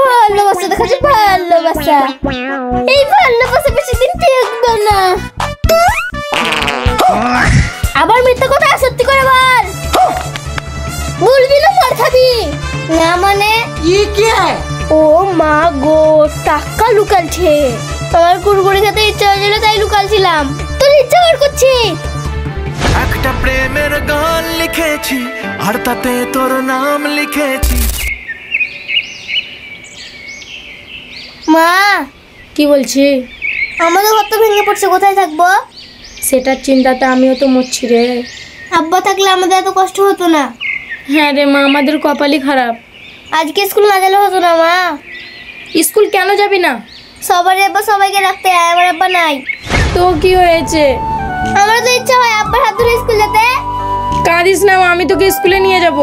ভালোবাসা দেখাচ্ছে, ভালোবাসা। এই ভালোবাসা বেশি দিন টিকবে না। আবার মিথ্যা কথা সত্যি করে বল। বলবি না মার খাবি না? মানে ও মা গো, টাকা লুকালছে। আমার কুরকুরে খেতে ইচ্ছা হয়েছিল তাই লুকালছিলাম। তোর ইচ্ছা কর করছি। একটা প্রেমের গান লিখেছি আর তাতে তোর নাম লিখেছি। মা, কি বলছি? আমাদের ঘর তো ভেঙে পড়ছে, কোথায় থাকবো? সেটার চিন্তাতে আমিও তো মরছি রে। আব্বা থাকলে আমাদের এত কষ্ট হতো না। হ্যাঁ রে মা, আমাদের কপালই খারাপ। আজকে স্কুল না গেলে হতো না মা। স্কুল কেন যাবি না? সবার আব্বা সবাইকে রাখতে হয়, আমার আব্বা নাই। তো কি হয়েছে? আমার তো ইচ্ছা হয় আব্বার হাত ধরে স্কুল যেতে। কাঁদিস না মা, আমি তোকে স্কুলে নিয়ে যাব।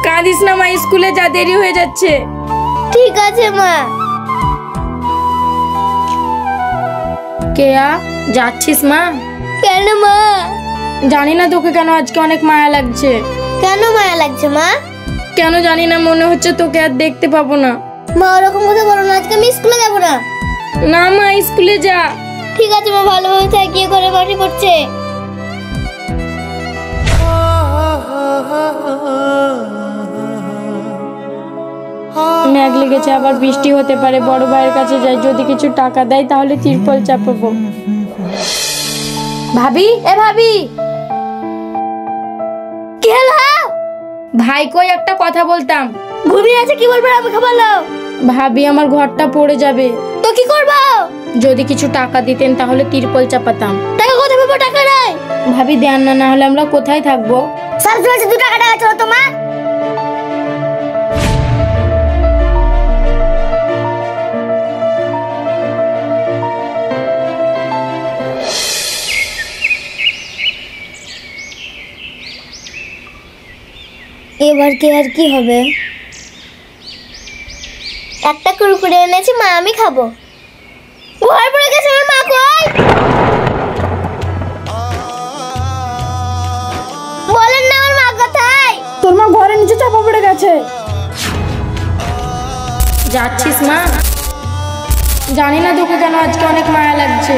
কাঁদিস না মা, স্কুলে যা, দেরি হয়ে যাচ্ছে। ঠিক আছে মা। কেয়া, যাচ্ছিস মা? কেন মা? জানি না তোকে কেন আজকে অনেক মায়া লাগছে। কেন মায়া লাগছে মা? কেন জানি না, মনে হচ্ছে তোকে আর দেখতে পাবো না। মা ওরকম কথা বলো না, আজকে আমি স্কুলে যাবো না। না মা, স্কুলে যা। ঠিক আছে মা, ভালোভাবে থাকিয়ে ঘরে মাটি পড়ছে। মেঘ লেগেছে, আবার বৃষ্টি হতে পারে। বড় ভাইয়ের কাছে যাই, যদি কিছু টাকা দেয় তাহলে তিরপল চাপাবো। ভাবি, এ ভাবি। কি হলো? ভাই কই, একটা কথা বলতাম। ঘুমিয়ে আছে, কি বলবে আমাকে বলো। ভাবি, আমার ঘরটা পড়ে যাবে। তো কি করবো? যদি কিছু টাকা দিতেন তাহলে তিরপল চাপাতাম। টাকা কোথায় পাবো? টাকা নাই। ভাবি দেন না, না হলে আমরা কোথায় থাকবো? সব সময় 2 টাকা টাকা চলো তোমার। এবার কি আর কি হবে? একটা কুরকুরে এনেছি মা, আমি খাবো। ভয় পড়ে গেছে আমার মা। কই বলেন না আমার মা কোথায়? তোর মা ঘরের নিচে চাপা পড়ে গেছে। যাচ্ছিস মা? জানি না তোকে কেন আজকে অনেক মায়া লাগছে।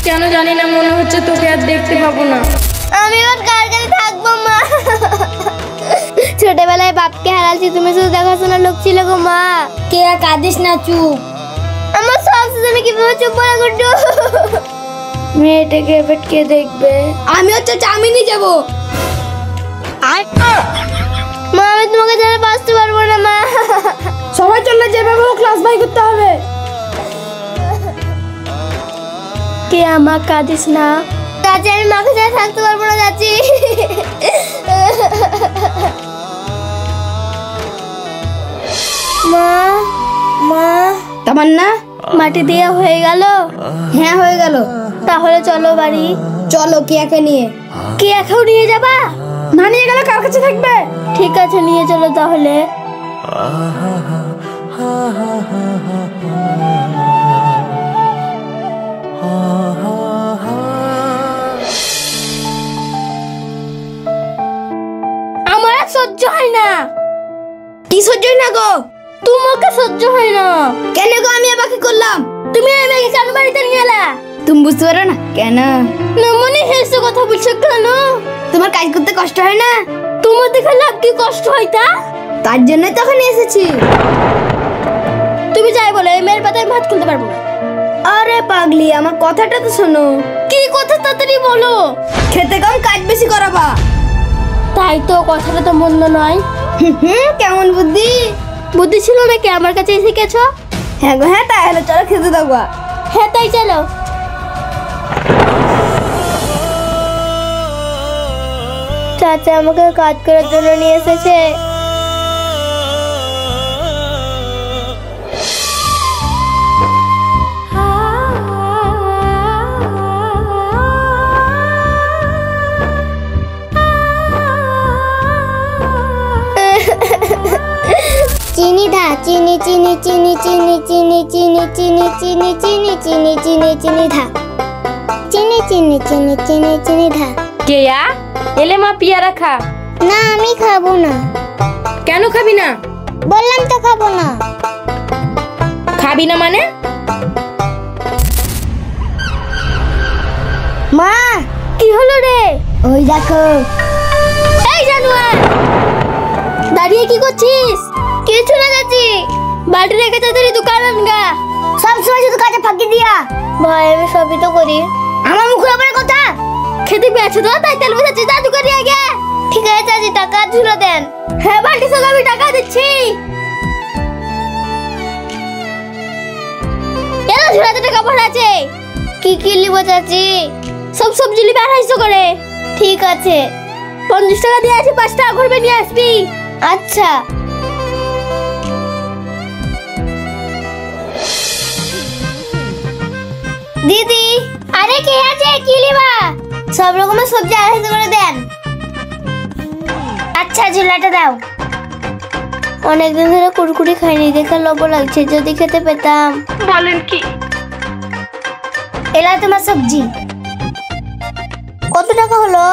কেন জানি না, মনে হচ্ছে তোকে আর দেখতে পাবো না। আমি ওর কার কাছে থাকবো মা? ছোটবেলায় বাপকে হারালছি, তুমি শুধু দেখাশোনার লোক ছিল গো মা। কে আর কাঁদিস না, চুপ। আমার সব তুমি কিভাবে চুপ বলে গুড্ডু? মেয়েটাকে এবার কে দেখবে? আমি হচ্ছে চামিনি যাব। মা আমি তোমাকে ছাড়া বাঁচতে পারবো না মা। সবাই চললে যেভাবে হোক ক্লাস বাই করতে হবে। কে আমার কাঁদিস না। চাচি আমি মাকে ছাড়া থাকতে পারবো না চাচি। মা, মা। তামান্না, মাটি দেয়া হয়ে গেল? হ্যাঁ হয়ে গেল। তাহলে চলো বাড়ি। চলো, কেয়াকে নিয়ে। কেয়াকেও নিয়ে যাবা? না নিয়ে গেলে কার কাছে থাকবে? ঠিক আছে, নিয়ে চলো তাহলে। আমার আর সহ্য হয় না। কি সহ্য হয় না গো? তোমাকে সহ্য হয় না। কেন গো, আমি আবার কি করলাম? তুমি এই মেয়েকে কেন বাড়িতে নিয়ে এলা? তুমি বুঝতে পারো না কেন? না মনে হেসে কথা বলছো কেন? তোমার কাজ করতে কষ্ট হয় না? তোমার দেখে লাভ কি কষ্ট হয় তা? তার জন্যই তখন এসেছি। তুমি যাই বলো, এই মেয়ের পাতায় ভাত খুলতে পারবো না। আরে পাগলি, আমার কথাটা তো শোনো। কি কথা তাড়াতাড়ি বলো। খেতে কম, কাজ বেশি করাবা। তাই তো, কথাটা তো মন্দ নয়। কেমন বুদ্ধি? বুদ্ধি ছিল নাকি আমার কাছে শিখেছো? হ্যাঁ গো হ্যাঁ, তাহলে চলো খেতে দেবো। হ্যাঁ তাই চলো। চাচা আমাকে কাজ করার জন্য নিয়ে এসেছে। চিনি ধা, চিনি চিনি চিনি চিনি চিনি চিনি চিনি চিনি চিনি চিনি চিনি চিনি ধা, চিনি চিনি চিনি চিনি চিনি ধা। কেয়া, এলে মা পিয়ারা খা। না আমি খাবো না। কেন খাবি না? বললাম তো খাবো না। খাবি না মানে? মা কি হলো রে? ওই দেখো। এই জানোয়ার, দাঁড়িয়ে কি করছিস? কিছু না চাচি, বাড়ি রেখে তাড়াতাড়ি দোকান আনগা। সব সময় শুধু কাজে ফাঁকি দিয়া। ভাই আমি সবই তো করি। আমার মুখে আবার কথা। খেতে পেয়েছো তো, তাই তেল বসাচ্ছি, জাদু করি আগে। ঠিক আছে চাচি, টাকা ঝুলো দেন। হ্যাঁ বাড়ি সব আমি টাকা দিচ্ছি। এরা ঝুলাতে টাকা ভরা আছে। কি কি লিব চাচি? সব সবজি লিবে 250 করে। ঠিক আছে। 50 টাকা দিয়ে আছে, 5 টাকা ঘুরবে নিয়ে আসবি। আচ্ছা। দিদি আরে কে আছে, কি লিবা? সব রকমের সবজি 250 করে দেন। আচ্ছা ঝুলাটা দাও। অনেকদিন ধরে কুরকুরি খাইনি, দেখে লোভ লাগছে, যদি খেতে পেতাম। বলেন কি? এলা তোমার সবজি। কত টাকা হলো?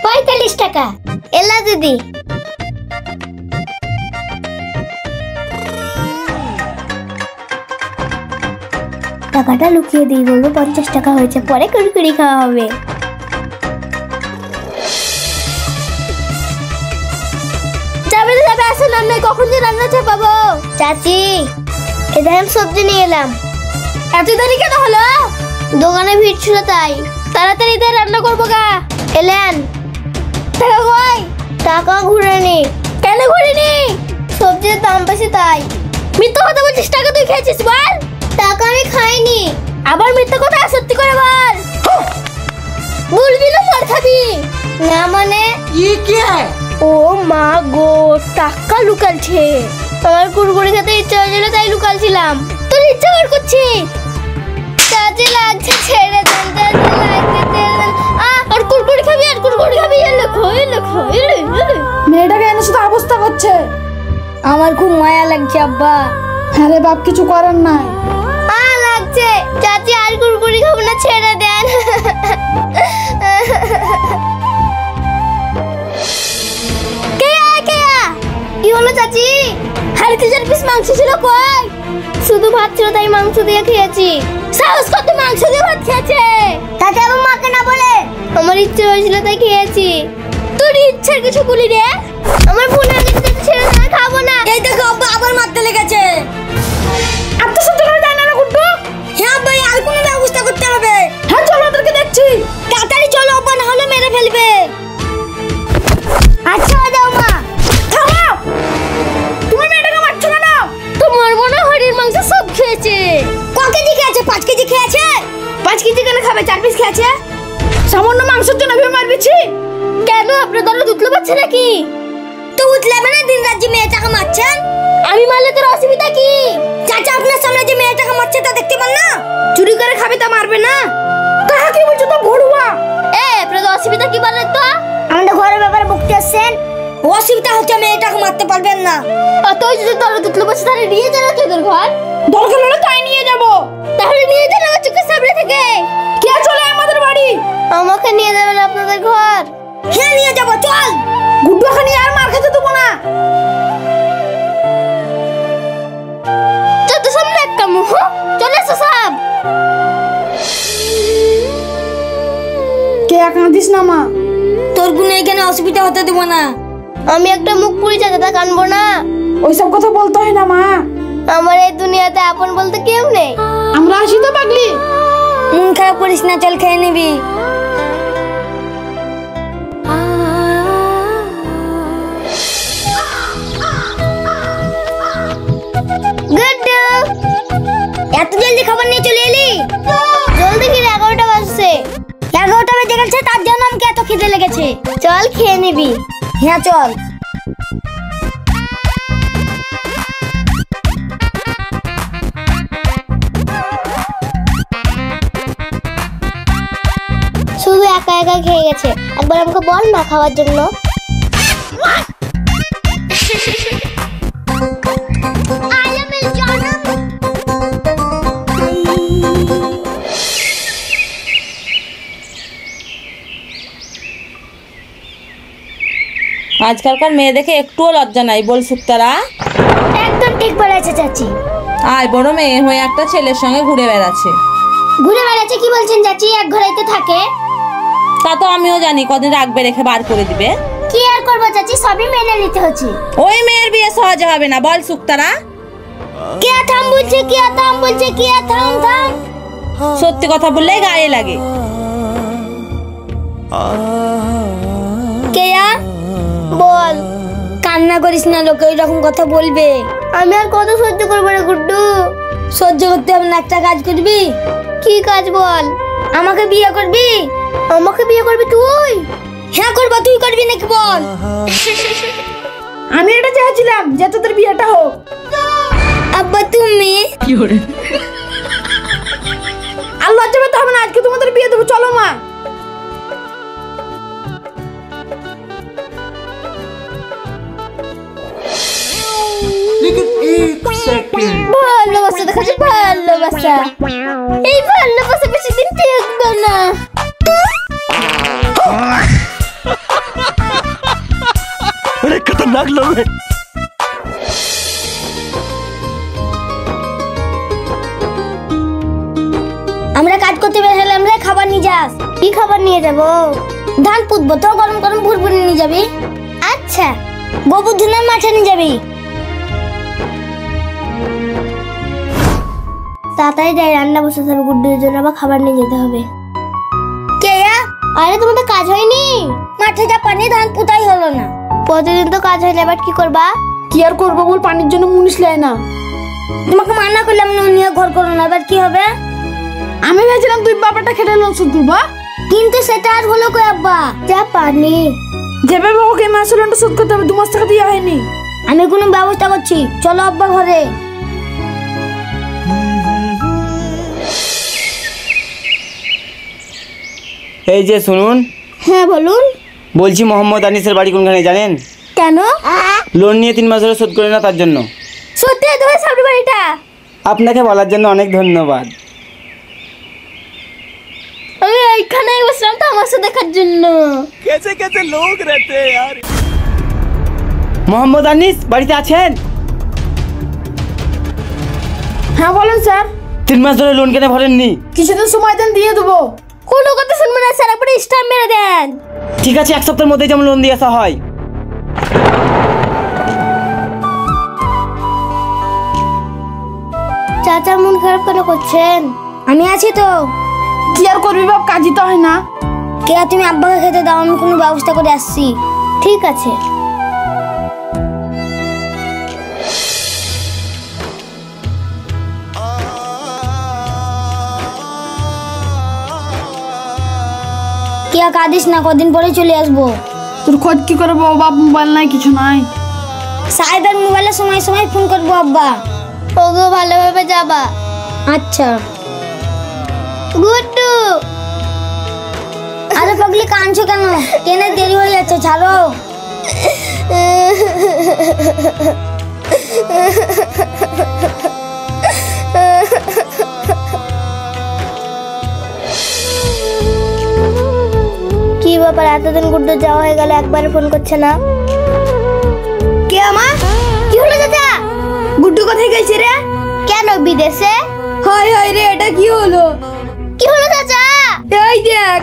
45 টাকা। এলা দিদি। টাকাটা লুকিয়ে দিই, বলবো 50 টাকা হয়েছে, পরে কুরকুরি খাওয়া হবে। যাবে তো যাবে, আসুন আমরা কখন যে রান্না চাপাবো। চাচি এদের আমি সবজি নিয়ে এলাম। এত দেরি কেন হলো? দোকানে ভিড় ছিল তাই। তাড়াতাড়ি দিয়ে রান্না করবো গা। এলেন। টাকা কই? টাকা ঘুরেনি। কেন ঘুরেনি? সবজির দাম বেশি তাই। মিথ্যা কথা বলছিস, টাকা তুই খেয়েছিস বল। টাকা আমি খাইনি। আবার মিথ্যা কথা সত্যি করে বল। বলবি না মার খাবি। না মানে ये क्या है? ও মা গো, টাকা লুকালছে। আমার কুরকুরি খেতে ইচ্ছা হয়েছিল তাই লুকালছিলাম। তোর ইচ্ছা কর করছি। চাচি লাগছে, ছেড়ে দেন। চাচি লাগছে, ছেড়ে দেন। আর কুরকুরি খাবি, আর কুরকুরি খাবি। এলে খই খই। মেয়েটাকে এনে শুধু অবস্থা করছে। আমার খুব মায়া লাগছে আব্বা। আরে বাপ, কিছু করার নাই। লাগছে। চাচি আর কুরকুরি খাবো না, ছেড়ে দেন। কি হলো চাচি? হাড়িতে 4 পিস মাংস ছিল, কই? শুধু ভাত ছিল তাই মাংস দিয়ে খেয়েছি। সাহস কত মাংস দিয়ে ভাত খেয়েছে? তাতে আমার মাকে না বলে। আমার ইচ্ছে হয়েছিল তাই খেয়েছি। তোর ইচ্ছার কিছু বলি রে। আমার বোন আগে ছেড়ে না, খাবো না। এই দেখো আব্বা আবার মারতে লেগেছে। এত সত্যি করে জানা না গুড্ডু? হ্যাঁ ভাই, আর কোনো ব্যবস্থা করতে হবে। হ্যাঁ চলো, ওদেরকে দেখছি। তাড়াতাড়ি চলো আব্বা, না হলে মেরে ফেলবে। আচ্ছা দাও মা। থামাও, তুমি মেয়েটাকে মারছো কেন? তোমার বোনা হরির মাংস সব খেয়েছে। ক কেজি খেয়েছে? 5 কেজি খেয়েছে। 5 কেজি কেন খাবে? 4 পিস খেয়েছে। সামান্য মাংসের জন্য ভেবে মারবিছি? কেন আপনার দলে দুধলে পাচ্ছে নাকি? তো উতলাবে না, দিন রাত যে মেয়েটাকে মারছেন। আমি মারলে তোর অসুবিধা কি? চাচা আপনার সামনে যে মেয়েটাকে মারছে তা দেখতে পান না? চুরি করে খাবে তা মারবে না? কাহা কি বলছো তো ভড়ুয়া? আপনার অসুবিধা কি বলেন তো? আমাদের ঘরের ব্যাপারে বকতে আসছেন। অসুবিধা হচ্ছে মেয়েটাকে মারতে পারবেন না। তুই যদি দলে দুধলে পাচ্ছে তাহলে নিয়ে যাবে তোদের ঘর। দরকার হলে তাই নিয়ে যাব। তাহলে নিয়ে যান আমার চোখের সামনে থেকে। কে চলে আমাদের বাড়ি? আমাকে নিয়ে যাবেন আপনাদের ঘর। হ্যাঁ নিয়ে যাবো, চল। গুড্ডু খানি আর মার খেতে দেবো না। তো সামনে একটা মুহ চলে এসো সব। কে কাঁদিস না মা? তোর গুনে এখানে অসুবিধা হতে দেবো না। আমি একটা মুখ পুরি চাচাটা কানবো না। ওইসব কথা বলতে হয় না মা। আমার এই দুনিয়াতে আপন বলতে কেউ নেই। আমরা আসি তো পাগলি। মন খারাপ করিস না, চল খেয়ে নিবি। গুড্ডু, এত জলদি খাবার নিয়ে চলে এলি? জলদি কি, 11টা বাজছে। 11টা বেজে গেছে, তার জন্য আমাকে এত খিদে লেগেছে। চল খেয়ে নিবি। হ্যাঁ চল। শুধু একা একা খেয়ে গেছে। একবার আমাকে বল না খাওয়ার জন্য। আজকালকার মেয়ে দেখে একটুও লজ্জা নাই, বল সুক্তারা। একদম ঠিক বলেছে চাচি। আয় বড় মেয়ে হয়ে একটা ছেলের সঙ্গে ঘুরে বেড়াচ্ছে। ঘুরে বেড়াচ্ছে কি বলছেন চাচি? এক ঘরেতে থাকে। তা তো আমিও জানি, কদিন রাখবে রেখে বার করে দিবে। কি আর করবো চাচি, সবই মেনে নিতে হচ্ছে। ওই মেয়ের বিয়ে সহজে হবে না, বল সুক্তারা। কে থাম বলছে, কে থাম বলছে, কে থাম থাম। সত্যি কথা বললে গায়ে লাগে। কেয়া বল, কান্না করিস না, লোকে এরকম কথা বলবে। আমি আর কত সহ্য করবো রে গুড্ডু? সহ্য করতে হবে না, একটা কাজ করবি। কি কাজ বল? আমাকে বিয়ে করবি? আমাকে বিয়ে করবি তুই? হ্যাঁ করবো, তুই করবি নাকি বল? আমি এটা চেয়েছিলাম যে তোদের বিয়েটা হোক। আব্বা তুমি আর লজ্জা পেতে হবে না, আজকে তোমাদের বিয়ে দেবো, চলো মা। ভালোবাসা দেখাচ্ছে, ভালোবাসা। এই ভালোবাসা বেশি দিন টিকবে না। अरे खतरनाक लोग हैं। আমরা কাজ করতে বের হলাম রে, খাবার নিয়ে যাস। কি খাবার নিয়ে যাব? ধান পুতবো তো, গরম গরম ভুরভুরি নিয়ে যাবি। আচ্ছা, গোবর ধুনার মাঠে নিয়ে যাবি। তাড়াতাড়ি যাই, রান্না বসাতে হবে, গুড্ডুর জন্য আবার খাবার নিয়ে যেতে হবে। কেয়া, আরে তোমাদের কাজ হয়নি? মাঠে যা পানি, ধান পুতাই হলো না। প্রতিদিন তো কাজ হইলে এবার কি করবা? কি আর করবো বল, পানির জন্য মুনিশ লাই না। তোমাকে মানা করলাম নিয়ে ঘর করো না, এবার কি হবে? আমি ভেবেছিলাম তুই বাবাটা খেটে লোন শুধু তুলবা, কিন্তু সেটা আর হলো কই আব্বা, যা পানি। যেভাবে ওকে মাসের লোনটা শোধ করতে হবে, 2 মাস টাকা দিয়ে হয়নি। আমি কোনো ব্যবস্থা করছি, চলো আব্বা ঘরে। এই যে শুনুন। হ্যাঁ বলুন। বলছি মোহাম্মদ আনিসের বাড়ি কোনখানে জানেন? কেন? লোন নিয়ে 3 মাস ধরে শোধ করে না, তার জন্য। সত্যি তোমার সামনে বাড়িটা? আপনাকে বলার জন্য অনেক ধন্যবাদ। আমি এইখানে বসলাম তামাশা দেখার জন্য। कैसे कैसे लोग रहते हैं यार। মোহাম্মদ আনিস বাড়িতে আছেন? হ্যাঁ বলেন স্যার। 3 মাস ধরে লোন কেন ভরেননি? কিছুদিন সময় দেন, দিয়ে দেবো। কোনো কথা শুনবেন না স্যার, একবার স্ট্যাম্প মেরে দেন। ঠিক আছে, 1 সপ্তাহের মধ্যে যেমন লোন দিয়ে আসা হয়। চাচা মন খারাপ কেন করছেন? আমি আছি তো। কি আর করবি বাপ, কাজই তো হয় না। কে তুমি আব্বাকে খেতে দাও, আমি কোনো ব্যবস্থা করে আসছি। ঠিক আছে। কে কাঁদিস না, কদিন পরে চলে আসবো। তোর খোঁজ কি করবো বাপ, মোবাইল নাই, কিছু নাই। সাইদার মোবাইলে সময় সময় ফোন করবো আব্বা। ওগো ভালোভাবে যাবা। আচ্ছা। গুড্ডু, আরে পাগলি কাঁদছো কেন? ট্রেনে দেরি হয়ে যাচ্ছে, ছাড়ো। কি ব্যাপার, এতদিন গুড্ডু যাওয়া হয়ে গেল, একবারে ফোন করছে না? কে আমার? কি হলো চাচা? গুড্ডু কোথায় গেছে রে? কেন বিদেশে? হায় হায় রে, এটা কি হলো? কি হলো চাচা? এই দেখ।